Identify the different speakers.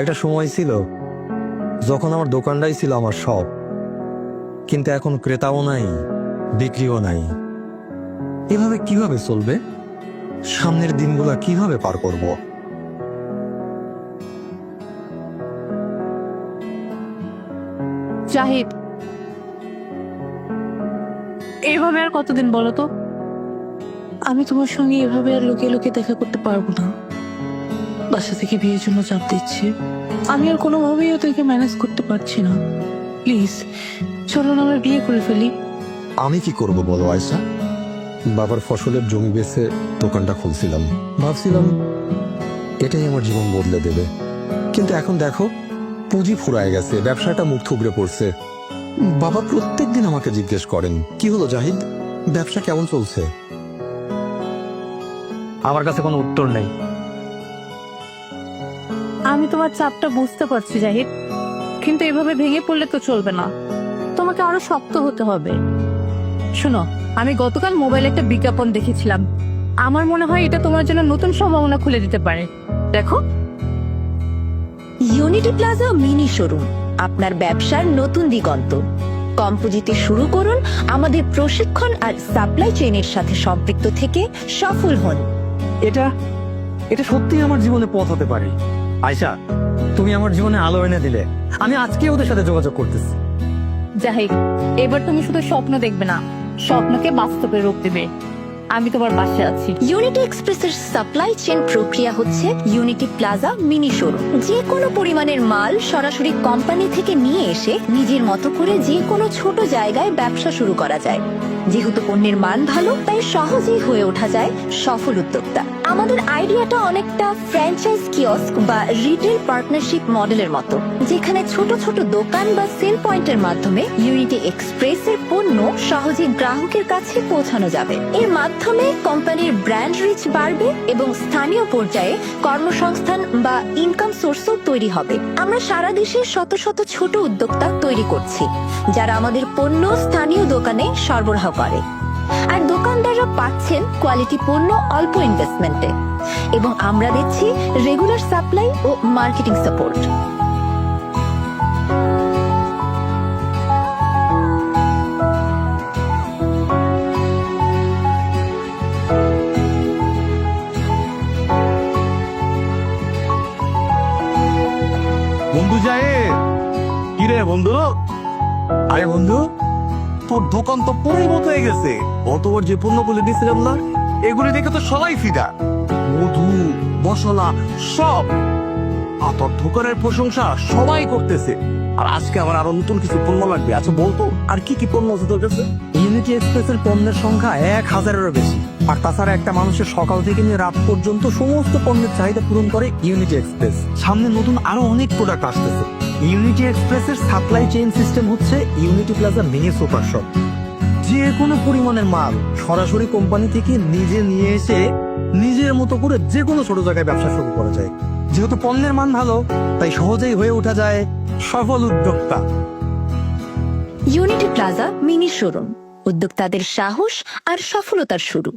Speaker 1: একটা সময় ছিল যখন আমার দোকানটাই ছিল আমার সব, কিন্তু এখন ক্রেতাও নাই, বিক্রিও নাই। এভাবে কিভাবে চলবে? সামনের দিনগুলা কিভাবে পার করব?
Speaker 2: জাহিদ, এইভাবে আর কতদিন বলো তো? আমি তোমার সঙ্গে এভাবে আর লুকিয়ে লুকিয়ে দেখা করতে পারবো না। বাসা থেকে বিয়ের জন্য চাপ দিচ্ছে, আমি আর কোনোভাবেই ওদেরকে ম্যানেজ করতে পারছি না। প্লিজ চলো না আমরা বিয়ে করে ফেলি।
Speaker 1: আমি কি করব বলো আয়শা? বাবার ফসলের জমি বেচে দোকানটা খুলছিলাম, ভাবছিলাম এটাই আমার জীবন বদলে দেবে। কিন্তু এখন দেখো, পুঁজি ফুরায় গেছে, ব্যবসাটা মুখ থুবড়ে পড়ছে। বাবা প্রত্যেকদিন আমাকে জিজ্ঞেস করেন, কি হলো জাহিদ, ব্যবসা কেমন চলছে? আমার কাছে কোনো উত্তর নেই।
Speaker 2: আমি তোমার চাপটা বুঝতে পারছি জাহিদ, কিন্তু এভাবে ভেঙে পড়লে তো চলবে না। তোমাকে আরো শক্ত হতে হবে। শোনো, আমি গতকাল মোবাইলে একটা বিজ্ঞাপন দেখেছিলাম। আমার মনে হয় এটা তোমার জন্য নতুন সম্ভাবনা খুলে দিতে পারে। দেখো,
Speaker 3: ইউনিটি প্লাজা মিনি শোরুম, আপনার ব্যবসার নতুন দিগন্ত। কম পুঁজিতে শুরু করুন, আমাদের প্রশিক্ষণ আর সাপ্লাই চেইনের সাথে সম্পৃক্ত থেকে সফল হন।
Speaker 1: এটা এটা সত্যি আমার জীবনে পথ হতে পারে। আয়শা, তুমি আমার জীবনে আলো এনে দিলে। আমি আজকে ওদের সাথে যোগাযোগ করতেছি।
Speaker 2: জাহিদ, এবার তুমি শুধু স্বপ্ন দেখবে না, স্বপ্নকে বাস্তবে রূপ দেবে। আমি তোমার পাশে আছি।
Speaker 3: ইউনিটি এক্সপ্রেসের সাপ্লাই চেইন প্রক্রিয়া হচ্ছে ইউনিটি প্লাজা মিনি শোরুম। যে কোনো পরিমাণের মাল সরাসরি কোম্পানি থেকে নিয়ে এসে নিজের মতো করে যে কোনো ছোট জায়গায় ব্যবসা শুরু করা যায়। যেহেতু পণ্যের মান ভালো, তাই সহজেই হয়ে ওঠা যায় সফল উদ্যোক্তা। আমাদের আইডিয়াটা অনেকটা ফ্র্যাঞ্চাইজ কিয়স্ক বা রিটেল পার্টনারশিপ মডেলের মতো, যেখানে ছোট ছোট দোকান বা সেল পয়েন্টের মাধ্যমে ইউনিটি এক্সপ্রেসের পণ্য সহজে গ্রাহকের কাছে পৌঁছানো যাবে। এর মাধ্যমে কোম্পানির ব্র্যান্ড রিচ বাড়বে এবং স্থানীয় পর্যায়ে কর্মসংস্থান বা ইনকাম সোর্সও তৈরি হবে। আমরা সারা দেশে শত শত ছোট উদ্যোক্তা তৈরি করছি, যারা আমাদের পণ্য স্থানীয় দোকানে সরবরাহ করে। আর দোকানদাররা পাচ্ছেন কোয়ালিটি পণ্য অল্প ইনভেস্টমেন্টে, এবং আমরা দিচ্ছি রেগুলার সাপ্লাই ও মার্কেটিং সাপোর্ট।
Speaker 4: বন্ধু যায় কি রে বন্ধু?
Speaker 1: আরে বন্ধু,
Speaker 4: তোর দোকান তো পুরোই মতো হয়ে গেছে। গতবার যে পণ্যগুলো দিয়েছিলাম না, এগুলি দেখে তো সবাই ফিদা। মধু, মশলা সব। আর তোর দোকানের প্রশংসা সবাই করতেছে। আর আজকে আমার আরো নতুন কিছু পণ্য লাগবে। আচ্ছা বলতো, আর কি কি পণ্য আছে তোর কাছে?
Speaker 1: ইউনিটি এক্সপ্রেসের পণ্যের সংখ্যা 1000-এরও বেশি। আর তাছাড়া একটা মানুষের সকাল থেকে নিয়ে রাত পর্যন্ত সমস্ত পণ্যের চাহিদা পূরণ করে ইউনিটি এক্সপ্রেস। সামনে নতুন আরো অনেক প্রোডাক্ট আসতেছে। ইউনিটি এক্সপ্রেসের সাপ্লাই চেইন সিস্টেম হচ্ছে unity plaza mini super shop. যে কোনো পরিমাণের মাল সরাসরি কোম্পানি থেকে নিজে নিয়ে এসে নিজের মতো করে যে কোনো ছোট জায়গায় ব্যবসা শুরু করা যায়। যেহেতু পণ্যের মান ভালো, তাই সহজেই হয়ে ওঠা যায় সফল উদ্যোক্তা।
Speaker 3: ইউনিটি প্লাজা মিনি শোরুম, উদ্যোক্তাদের সাহস আর সফলতার শুরু।